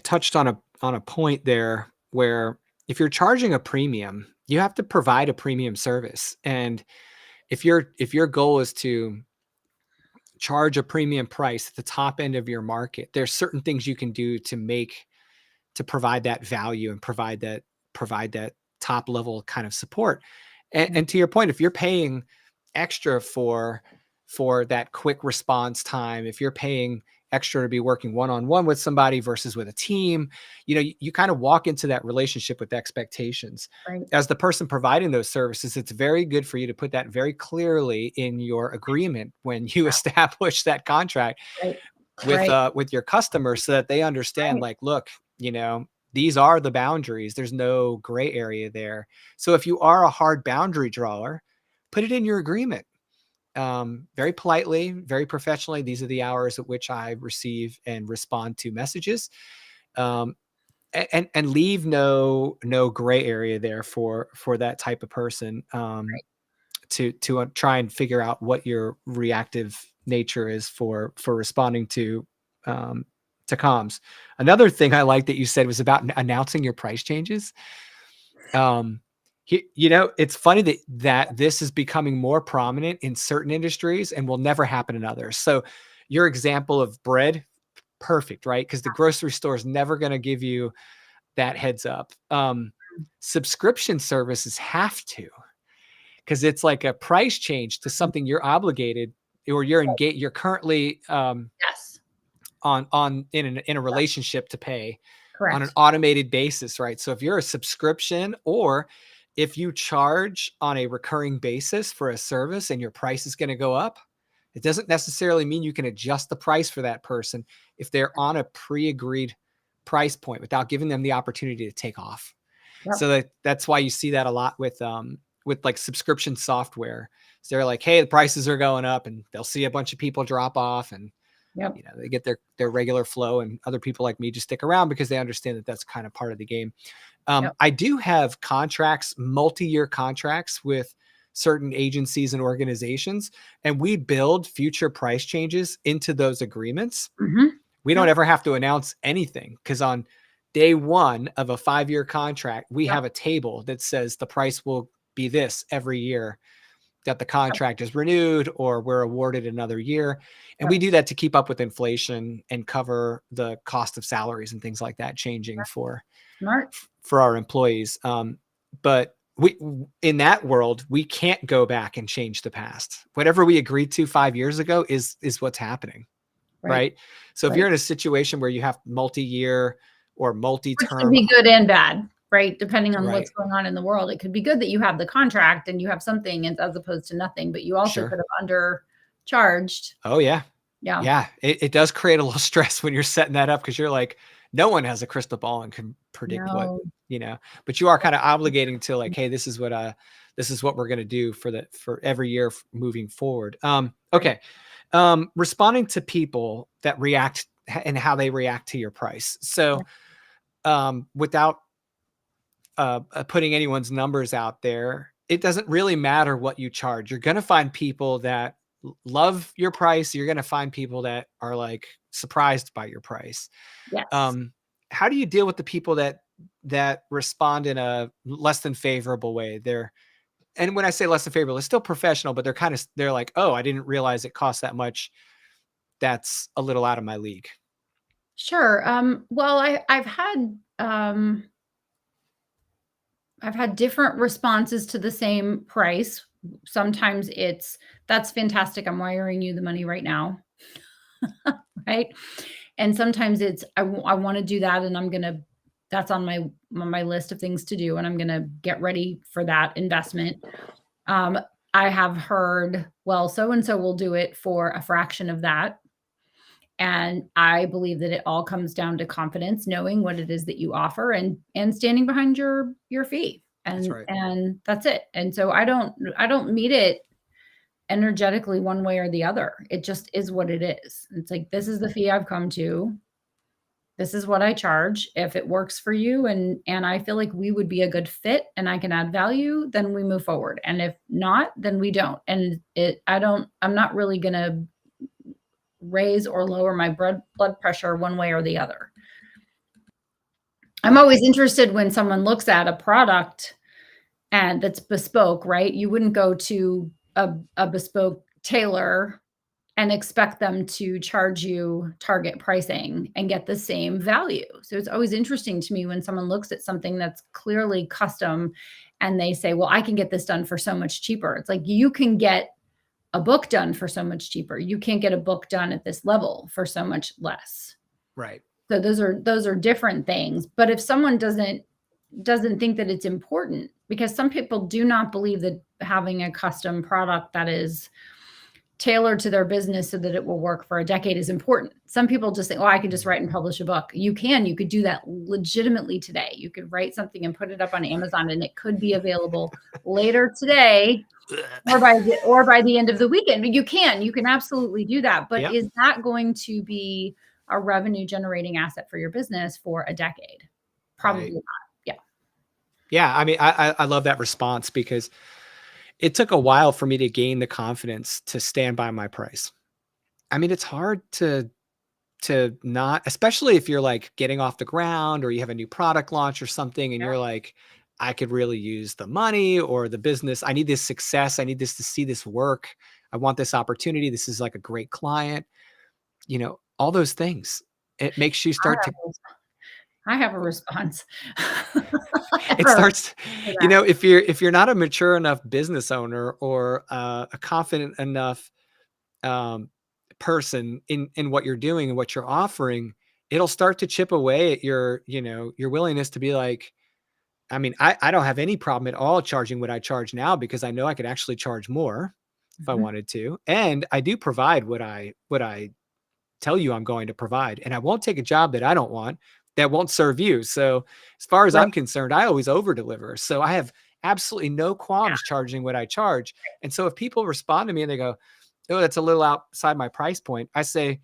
touched on a point there where if you're charging a premium, you have to provide a premium service. And if your goal is to charge a premium price at the top end of your market, there's certain things you can do to provide that value and provide that top level kind of support. And to your point, if you're paying extra for that quick response time, if you're paying extra to be working one-on-one with somebody versus with a team, you kind of walk into that relationship with expectations. Right. As the person providing those services, it's very good for you to put that very clearly in your agreement when you establish that contract with your customers, so that they understand, like, look, these are the boundaries. There's no gray area there. So if you are a hard boundary drawer, put it in your agreement. Very politely, very professionally. These are the hours at which I receive and respond to messages, and leave no gray area there for that type of person, to try and figure out what your reactive nature is for responding to comms. Another thing I like that you said was about announcing your price changes. It's funny that this is becoming more prominent in certain industries and will never happen in others. So your example of bread, perfect, right? Because the grocery store is never going to give you that heads up. Subscription services have to, because it's like a price change to something you're obligated or you're engaged. You're currently yes. in a relationship to pay. Correct. On an automated basis, right? So if you're a subscription, or if you charge on a recurring basis for a service and your price is going to go up, it doesn't necessarily mean you can adjust the price for that person if they're on a pre-agreed price point without giving them the opportunity to take off. Yep. So that's why you see that a lot with like subscription software. So they're like, hey, the prices are going up, and they'll see a bunch of people drop off, and yep. They get their regular flow, and other people like me just stick around because they understand that that's kind of part of the game. Yep. I do have contracts, multi-year contracts with certain agencies and organizations, and we build future price changes into those agreements. Mm-hmm. We don't ever have to announce anything, because on day one of a 5-year contract, we have a table that says the price will be this every year. that the contract is renewed or we're awarded another year. And Yep. we do that to keep up with inflation and cover the cost of salaries and things like that changing for our employees. But in that world, we can't go back and change the past. Whatever we agreed to 5 years ago is what's happening. Right. So if you're in a situation where you have multi-year or multi-term, which could be good and bad, right? Depending on what's going on in the world, it could be good that you have the contract and you have something as opposed to nothing, but you also could have undercharged. Oh yeah. Yeah. Yeah. It does create a little stress when you're setting that up, because you're like, no one has a crystal ball and can predict what, but you are kind of obligating to like, hey, this is what we're going to do for every year moving forward. Okay. Responding to people that react and how they react to your price. So, without putting anyone's numbers out there, it doesn't really matter what you charge. You're going to find people that love your price. You're going to find people that are like surprised by your price. Yes. How do you deal with the people that respond in a less than favorable way? And when I say less than favorable, it's still professional, but they're like, oh, I didn't realize it costs that much. That's a little out of my league. Sure. Well, I've had different responses to the same price. Sometimes it's, that's fantastic, I'm wiring you the money right now. Right. And sometimes it's, I want to do that, and that's on my list of things to do, and I'm going to get ready for that investment. I have heard, well, so-and-so will do it for a fraction of that. And I believe that it all comes down to confidence, knowing what it is that you offer, and standing behind your fee. And, that's right. And that's it. And so I don't meet it energetically one way or the other. It just is what it is. It's like, this is the fee I've come to. This is what I charge. If it works for you and I feel like we would be a good fit and I can add value, then we move forward. And if not, then we don't. And I'm not really going to raise or lower my blood pressure one way or the other. I'm always interested when someone looks at a product and that's bespoke, right? You wouldn't go to a bespoke tailor and expect them to charge you target pricing and get the same value. So it's always interesting to me when someone looks at something that's clearly custom and they say, well, I can get this done for so much cheaper. It's like, you can get a book done for so much cheaper. You can't get a book done at this level for so much less. Right. So those are different things. But if someone doesn't think that it's important, because some people do not believe that having a custom product that is tailored to their business so that it will work for a decade is important. Some people just think, oh, I can just write and publish a book. You could do that legitimately today. You could write something and put it up on Amazon, and it could be available later today or by the end of the weekend. But you can absolutely do that. But Is that going to be a revenue generating asset for your business for a decade? Probably not. Yeah. Yeah. I mean, I love that response, because it took a while for me to gain the confidence to stand by my price. I mean, it's hard to not, especially if you're like getting off the ground or you have a new product launch or something, and you're like, I could really use the money or the business. I need this success. I need this to see this work. I want this opportunity. This is like a great client, all those things. It makes you start to, I have a response. It starts, if you're not a mature enough business owner or a confident enough person in what you're doing and what you're offering, it'll start to chip away at your willingness to be like, I mean, I don't have any problem at all charging what I charge now, because I know I could actually charge more if I wanted to. And I do provide what I tell you I'm going to provide. And I won't take a job that I don't want, that won't serve you. So as far as I'm concerned, I always over deliver. So I have absolutely no qualms charging what I charge. And so if people respond to me and they go, oh, that's a little outside my price point, I say,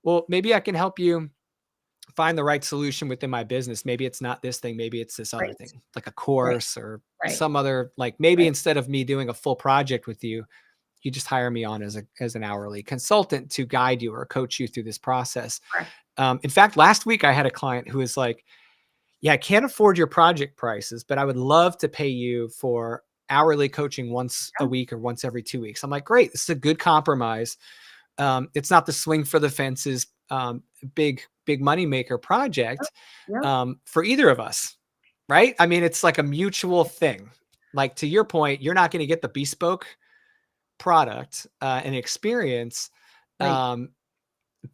well, maybe I can help you find the right solution within my business. Maybe it's not this thing. Maybe it's this other thing, like a course or some other, like maybe instead of me doing a full project with you, you just hire me on as an hourly consultant to guide you or coach you through this process. In fact, last week I had a client who was like, yeah, I can't afford your project prices, but I would love to pay you for hourly coaching once a week or once every 2 weeks. I'm like, great, this is a good compromise. It's not the swing for the fences, big money maker project for either of us, right? I mean, it's like a mutual thing. Like, to your point, you're not going to get the bespoke product and experience,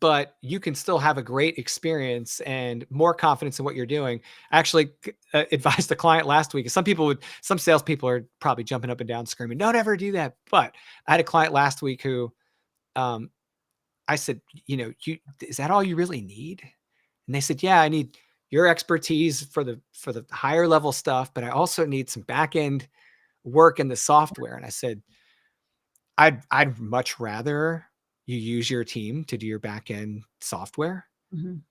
but you can still have a great experience and more confidence in what you're doing. I actually advised the client last week. Some salespeople are probably jumping up and down screaming, "Don't ever do that." But I had a client last week who, I said, is that all you really need? And they said, yeah, I need your expertise for the higher level stuff, but I also need some back end work in the software. And I said, I'd much rather you use your team to do your back end software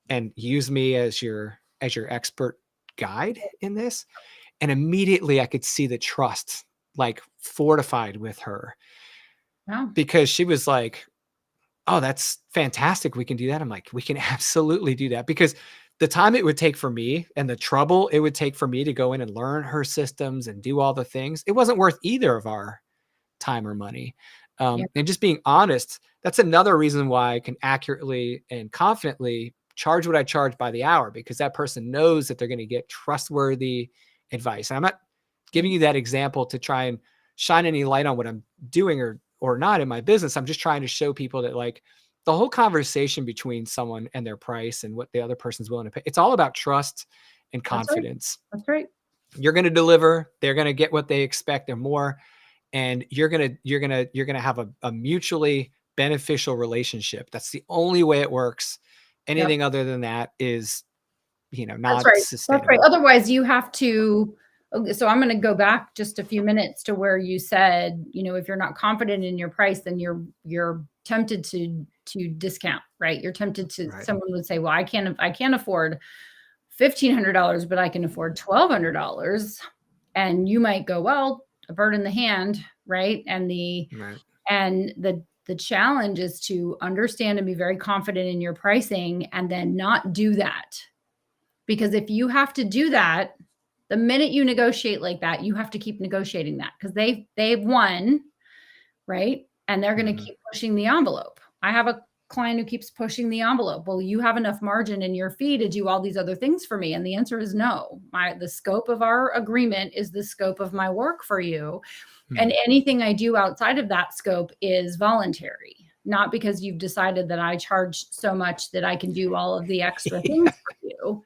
and use me as your expert guide in this. And immediately I could see the trust like fortified with her because she was like, oh, that's fantastic. We can do that. I'm like, we can absolutely do that, because the time it would take for me and the trouble it would take for me to go in and learn her systems and do all the things, it wasn't worth either of our time or money. And just being honest, that's another reason why I can accurately and confidently charge what I charge by the hour, because that person knows that they're going to get trustworthy advice. And I'm not giving you that example to try and shine any light on what I'm doing or not in my business. I'm just trying to show people that, like, the whole conversation between someone and their price and what the other person's willing to pay, it's all about trust and confidence. That's right. You're going to deliver. They're going to get what they expect and more. And you're going to have a mutually beneficial relationship. That's the only way it works. Anything other than that is, not sustainable. That's right. Otherwise you have to. So I'm going to go back just a few minutes to where you said, if you're not confident in your price, then you're tempted to discount, right? You're tempted to, someone would say, well, I can't afford $1,500, but I can afford $1,200. And you might go, well, a bird in the hand, right? And the challenge is to understand and be very confident in your pricing and then not do that. Because if you have to do that, the minute you negotiate like that, you have to keep negotiating that, because they've won, right? And they're going to keep pushing the envelope. I have a client who keeps pushing the envelope. Well, you have enough margin in your fee to do all these other things for me. And the answer is no. The scope of our agreement is the scope of my work for you. And anything I do outside of that scope is voluntary, not because you've decided that I charge so much that I can do all of the extra things for you.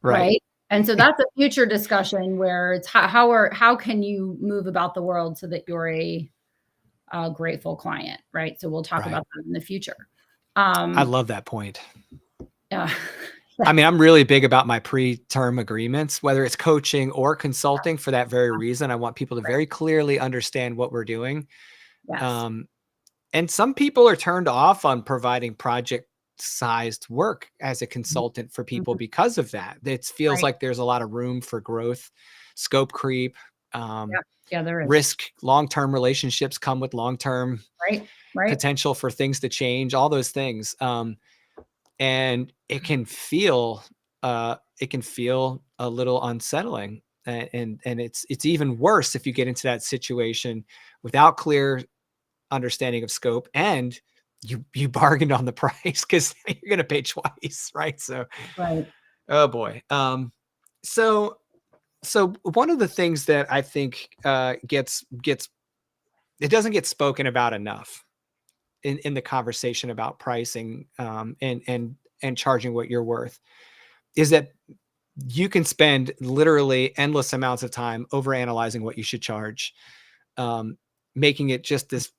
Right. And so that's a future discussion where it's how can you move about the world so that you're a grateful client, right? So we'll talk about that in the future. I love that point. Yeah. I mean, I'm really big about my pre-term agreements, whether it's coaching or consulting, for that very reason. I want people to very clearly understand what we're doing. Yes. And some people are turned off on providing project-sized work as a consultant for people because of that. It feels like there's a lot of room for growth, scope creep. There is. Risk. Long-term relationships come with long-term potential for things to change, all those things. And it can feel a little unsettling. And it's even worse if you get into that situation without clear understanding of scope and you bargained on the price, because you're going to pay twice. Right. So, oh boy. So one of the things that I think gets it doesn't get spoken about enough in the conversation about pricing and charging what you're worth is that you can spend literally endless amounts of time overanalyzing what you should charge, making it just this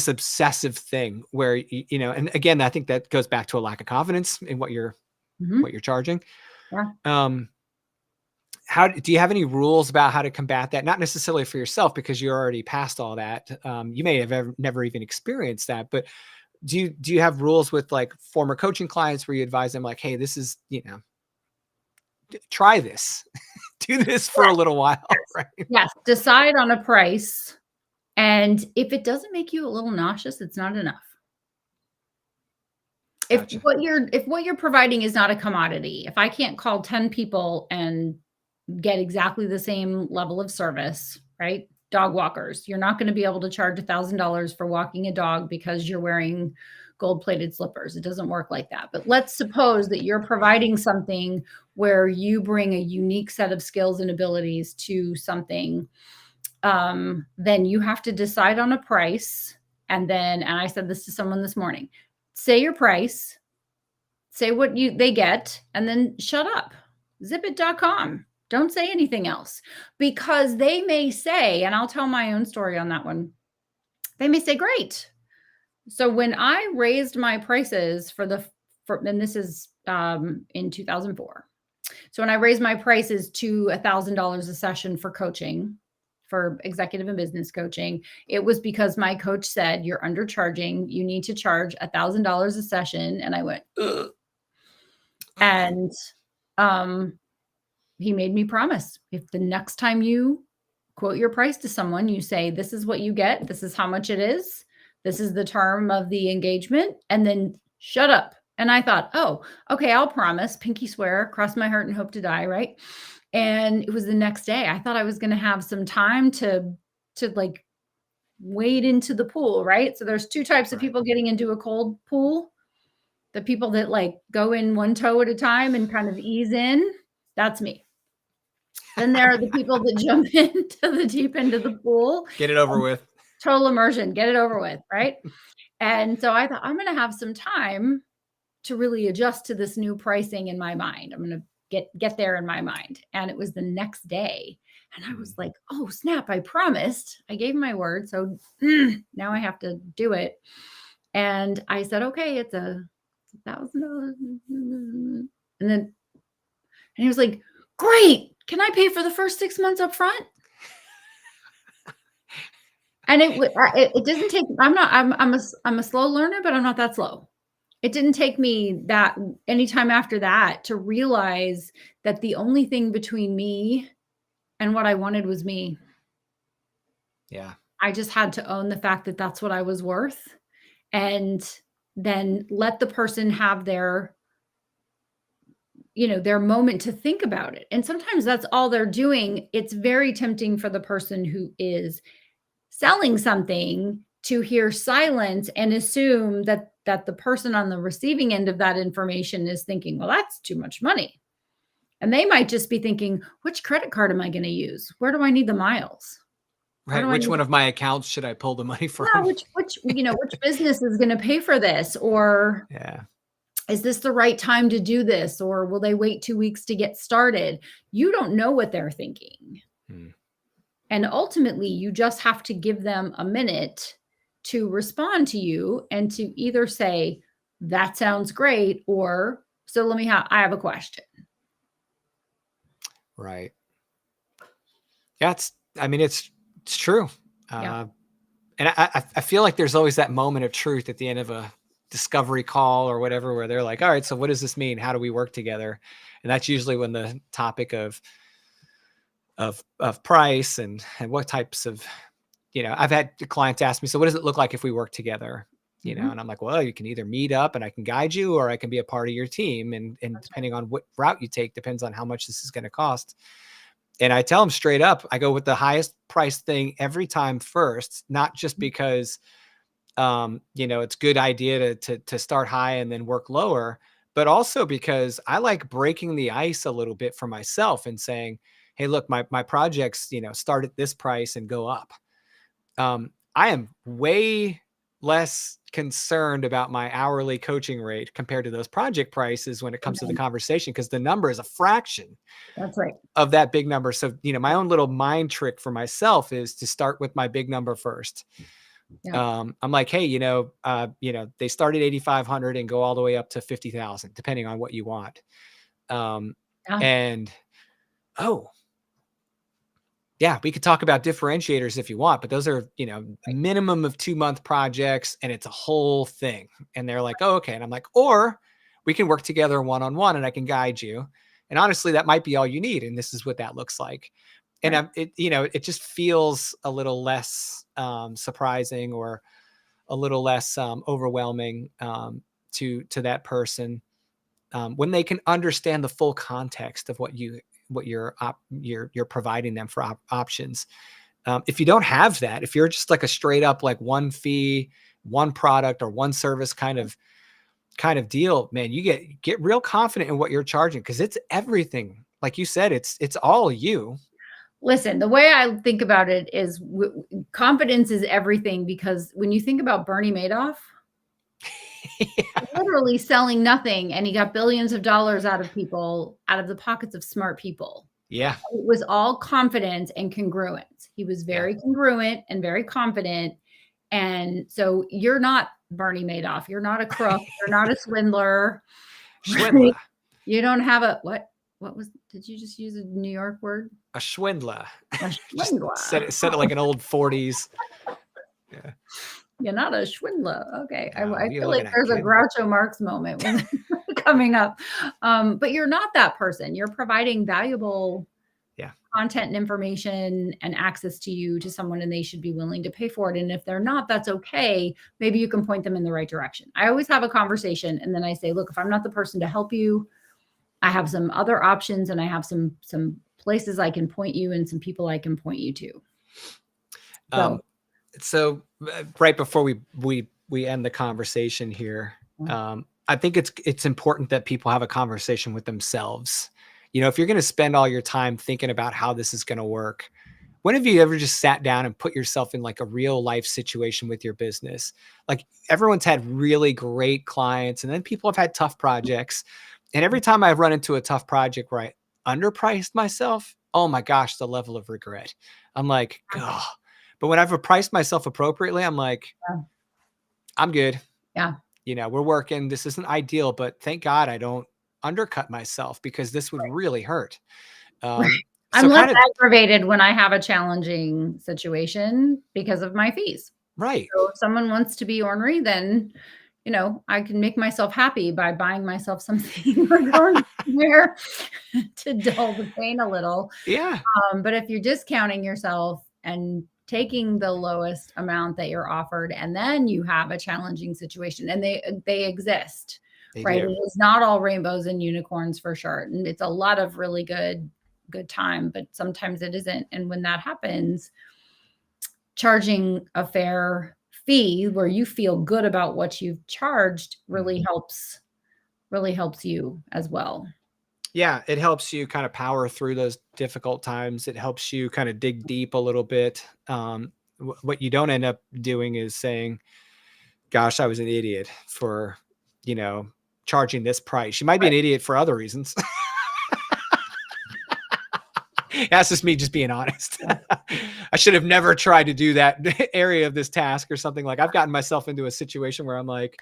obsessive thing where, and again, I think that goes back to a lack of confidence in what you're charging. How do you have any rules about how to combat that? Not necessarily for yourself, because you're already past all that. You may have never even experienced that, but do you have rules with like former coaching clients where you advise them like, hey, this is, try this, do this for a little while, right? Yes. Decide on a price. And if it doesn't make you a little nauseous, it's not enough. Gotcha. If what you're providing is not a commodity, if I can't call 10 people and get exactly the same level of service, right? Dog walkers. You're not going to be able to charge $1,000 for walking a dog because you're wearing gold-plated slippers. It doesn't work like that. But let's suppose that you're providing something where you bring a unique set of skills and abilities to something. Then you have to decide on a price. And I said this to someone this morning, say your price, say what they get, and then shut up. Zipit.com. Don't say anything else, because they may say, and I'll tell my own story on that one. They may say, great. So when I raised my prices and this is in 2004. So when I raised my prices to $1,000 a session for coaching, for executive and business coaching, it was because my coach said, you're undercharging. You need to charge $1,000 a session. And I went, ugh. And he made me promise, if the next time you quote your price to someone, you say, this is what you get, this is how much it is, this is the term of the engagement, and then shut up. And I thought, oh, okay, I'll promise, pinky swear, cross my heart and hope to die, right? And it was the next day. I thought I was going to have some time to like wade into the pool, right? So there's two types of people getting into a cold pool. The people that like go in one toe at a time and kind of ease in. That's me. Then there are the people that jump into the deep end of the pool. Get it over with. Total immersion. Get it over with, right? And so I thought, I'm going to have some time to really adjust to this new pricing in my mind. I'm going to get there in my mind. And it was the next day. And I was like, oh, snap, I promised. I gave my word. So now I have to do it. And I said, okay, it's $1,000. And he was like, great. Can I pay for the first 6 months up front? And it doesn't take, I'm a slow learner, but I'm not that slow. It didn't take me that any time after that to realize that the only thing between me and what I wanted was me. Yeah. I just had to own the fact that that's what I was worth, and then let the person have their moment to think about it. And sometimes that's all they're doing. It's very tempting for the person who is selling something to hear silence and assume that the person on the receiving end of that information is thinking, well, that's too much money. And they might just be thinking, which credit card am I going to use? Where do I need the miles? Right. Which one of my accounts should I pull the money from? Yeah, which business is going to pay for this? Or yeah, is this the right time to do this? Or will they wait 2 weeks to get started? You don't know what they're thinking. And ultimately, you just have to give them a minute to respond to you and to either say, that sounds great, or, so I have a question. Right. Yeah, it's true. Yeah. And I feel like there's always that moment of truth at the end of a discovery call or whatever, where they're like, all right, so what does this mean? How do we work together? And that's usually when the topic of price and what types of, I've had clients ask me, so what does it look like if we work together? And I'm like, well, you can either meet up and I can guide you, or I can be a part of your team. And depending on what route you take, depends on how much this is going to cost. And I tell them straight up, I go with the highest price thing every time first, not just because, it's a good idea to start high and then work lower, but also because I like breaking the ice a little bit for myself and saying, hey, look, my projects, start at this price and go up. I am way less concerned about my hourly coaching rate compared to those project prices when it comes to the conversation, because the number is a fraction. That's right. Of that big number. So, my own little mind trick for myself is to start with my big number first. Yeah. I'm like, hey, they start at 8,500 and go all the way up to 50,000, depending on what you want. And, yeah, we could talk about differentiators if you want, but those are, minimum of 2-month projects, and it's a whole thing. And they're like, oh, okay. And I'm like, or we can work together one-on-one and I can guide you. And honestly, that might be all you need. And this is what that looks like. And it just feels a little less surprising, or a little less overwhelming to that person when they can understand the full context of what what you're providing them for options. If you don't have that, if you're just like a straight up like one fee, one product or one service kind of deal, man, you get real confident in what you're charging, because it's everything. Like you said, it's all you. Listen, the way I think about it is confidence is everything, because when you think about Bernie Madoff, yeah, literally selling nothing, and he got billions of dollars out of people, out of the pockets of smart people. Yeah. It was all confidence and congruence. He was very congruent and very confident. And so you're not Bernie Madoff. You're not a crook. You're not a swindler. Swindler. You don't have a, what did you just use a New York word? A swindler. A swindler. said it like an old 40s. Yeah. You're not a swindler. Okay. No, I feel like there's a Groucho Marx moment coming up. But you're not that person. You're providing valuable content and information and access to you to someone, and they should be willing to pay for it. And if they're not, that's okay. Maybe you can point them in the right direction. I always have a conversation, and then I say, look, if I'm not the person to help you, I have some other options, and I have some places I can point you and some people I can point you to. So right before we end the conversation here, I think it's important that people have a conversation with themselves. You know, if you're going to spend all your time thinking about how this is going to work, when have you ever just sat down and put yourself in like a real life situation with your business? Like, everyone's had really great clients, and then people have had tough projects. And every time I've run into a tough project where I underpriced myself, oh my gosh, the level of regret. I'm like, God. But when I've priced myself appropriately, I'm like, I'm good. Yeah. You know, we're working. This isn't ideal, but thank God I don't undercut myself, because this would really hurt. I'm less aggravated when I have a challenging situation because of my fees. Right. So if someone wants to be ornery, then, you know, I can make myself happy by buying myself something or going there to dull the pain a little. Yeah. But if you're discounting yourself and taking the lowest amount that you're offered, and then you have a challenging situation, and they exist, right? It is not all rainbows and unicorns, for sure. And it's a lot of really good time, but sometimes it isn't. And when that happens, charging a fair fee where you feel good about what you've charged really helps you as well. Yeah, it helps you kind of power through those difficult times. It helps you kind of dig deep a little bit. What you don't end up doing is saying, gosh, I was an idiot for, you know, charging this price. You might be an idiot for other reasons. That's just me just being honest. I should have never tried to do that area of this task or something. Like, I've gotten myself into a situation where I'm like,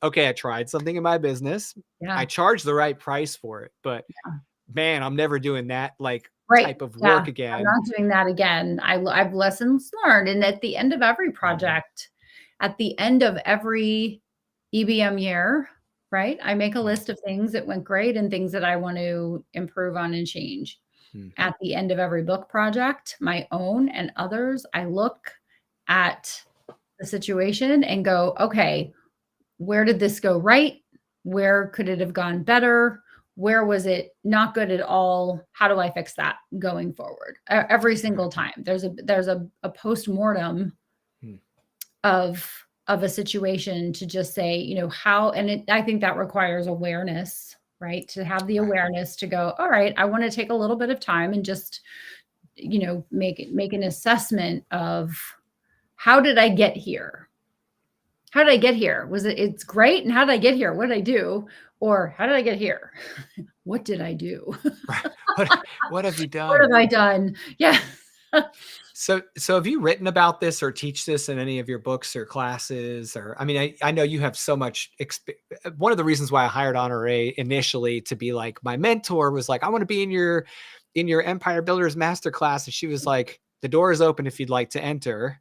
okay, I tried something in my business. Yeah. I charged the right price for it, but man, I'm never doing that type of work again. I'm not doing that again. I've lessons learned. And at the end of every project, at the end of every EBM year, right, I make a list of things that went great and things that I want to improve on and change. At the end of every book project, my own and others, I look at the situation and go, okay, where did this go right? Where could it have gone better? Where was it not good at all? How do I fix that going forward? Every single time there's a post-mortem of a situation to just say, you know, how, and I think that requires awareness, right? To have the awareness to go, all right, I want to take a little bit of time and just, you know, make an assessment of, how did I get here? How did I get here? It's great. And how did I get here? What did I do? Or how did I get here? What did I do? What have you done? What have I done? Yeah. So have you written about this or teach this in any of your books or classes? Or, I mean, I know you have so much one of the reasons why I hired Honore initially to be like my mentor was like, I want to be in your Empire Builders Masterclass. And she was like, the door is open if you'd like to enter.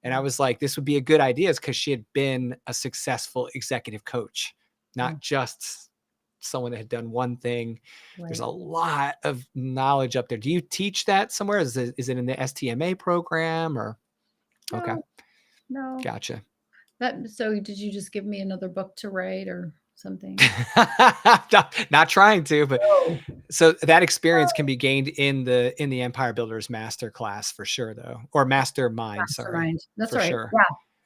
And I was like, this would be a good idea, because she had been a successful executive coach, not just someone that had done one thing. Right. There's a lot of knowledge up there. Do you teach that somewhere? Is it in the STMA program or? No, okay. No. Gotcha. So did you just give me another book to write, or? something. Not trying to, but Oh. so that experience can be gained in the Empire Builders Master Class for sure, though, or Mastermind. Sorry, That's for right. sure.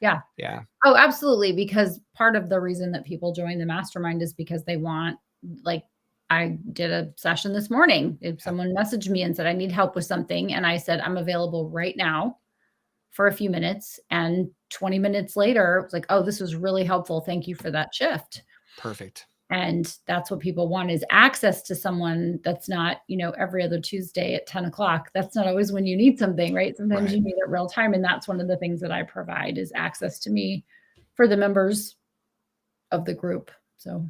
Yeah. Oh, absolutely. Because part of the reason that people join the mastermind is because they want, like, I did a session this morning. If someone messaged me and said, I need help with something. And I said, I'm available right now for a few minutes. And 20 minutes later, it was like, oh, this was really helpful. Thank you for that shift. Perfect. And that's what people want, is access to someone that's not, every other Tuesday at 10 o'clock. That's not always when you need something, right? Sometimes you need it real time. And that's one of the things that I provide, is access to me for the members of the group. So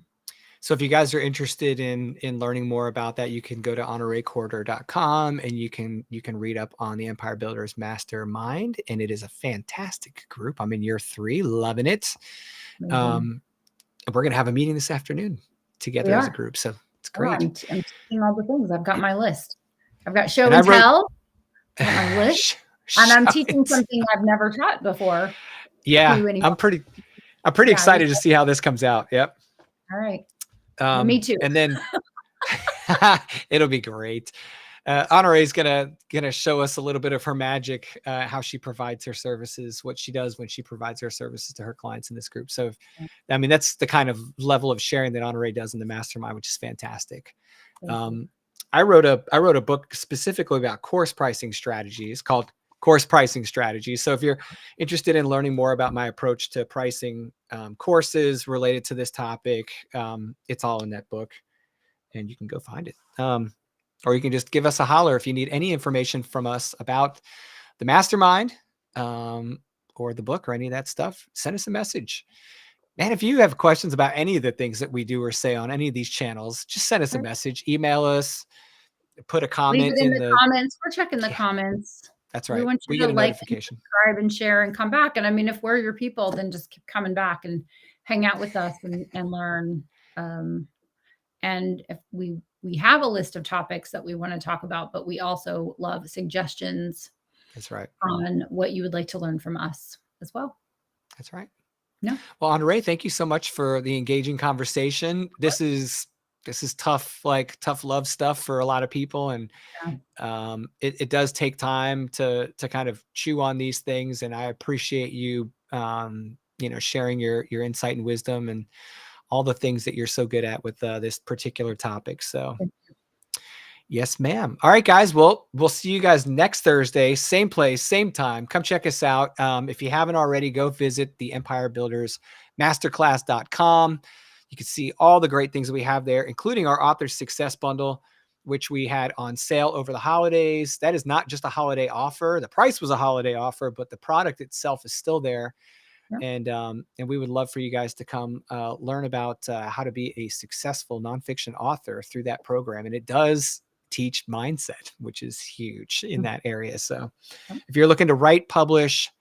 if you guys are interested in learning more about that, you can go to honorecorder.com and you can read up on the Empire Builders Mastermind. And it is a fantastic group. I'm in year 3, loving it. We're going to have a meeting this afternoon together as a group. So it's great. I'm taking all the things. I've got my list. I've got show and tell. I've got my list. And I'm teaching something I've never taught before. Yeah. I'm pretty excited to see how this comes out. Yep. All right. Me too. And then it'll be great. Honore is gonna show us a little bit of her magic, how she provides her services, what she does when she provides her services to her clients in this group. So, I mean, that's the kind of level of sharing that Honore does in the mastermind, which is fantastic. I wrote a book specifically about course pricing strategies called Course Pricing Strategies. So if you're interested in learning more about my approach to pricing courses related to this topic, it's all in that book, and you can go find it. Or you can just give us a holler if you need any information from us about the mastermind, or the book, or any of that stuff. Send us a message. Man, if you have questions about any of the things that we do or say on any of these channels, just send us a message, email us, put a comment in the comments. We're checking the comments. That's right. We want you to like, subscribe, and share, and come back. And I mean, if we're your people, then just keep coming back and hang out with us and learn. And if we have a list of topics that we want to talk about, but we also love suggestions. That's right. On what you would like to learn from us as well. That's right. No. Well, Honore, thank you so much for the engaging conversation. This is tough, tough love stuff for a lot of people. And it does take time to kind of chew on these things. And I appreciate you, sharing your insight and wisdom and all the things that you're so good at with this particular topic. So yes, ma'am. All right, guys. Well, we'll see you guys next Thursday, same place, same time. Come check us out. If you haven't already, go visit the Empire Builders Masterclass.com. You can see all the great things that we have there, including our Author Success Bundle, which we had on sale over the holidays. That is not just a holiday offer. The price was a holiday offer, but the product itself is still there. Yep. And we would love for you guys to come learn about how to be a successful nonfiction author through that program. And it does teach mindset, which is huge in that area. So if you're looking to write, publish,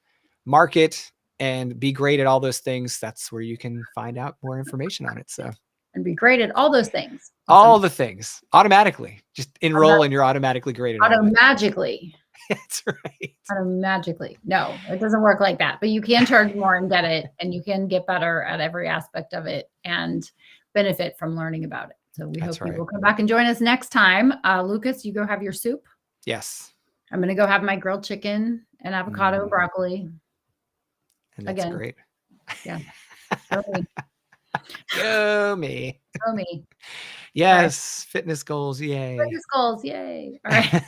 market, and be great at all those things, that's where you can find out more information on it. So, and be great at all those things. All the things automatically. Just enroll and you're automatically great at automatically. That's right. Automatically. No, it doesn't work like that. But you can charge more and get it, and you can get better at every aspect of it and benefit from learning about it. So we hope you will come back and join us next time. Lucas, you go have your soup. Yes. I'm going to go have my grilled chicken and avocado and broccoli. And that's great. Yeah. Go me. Go me. Yes. Right. Fitness goals. Yay. Fitness goals. Yay. All right.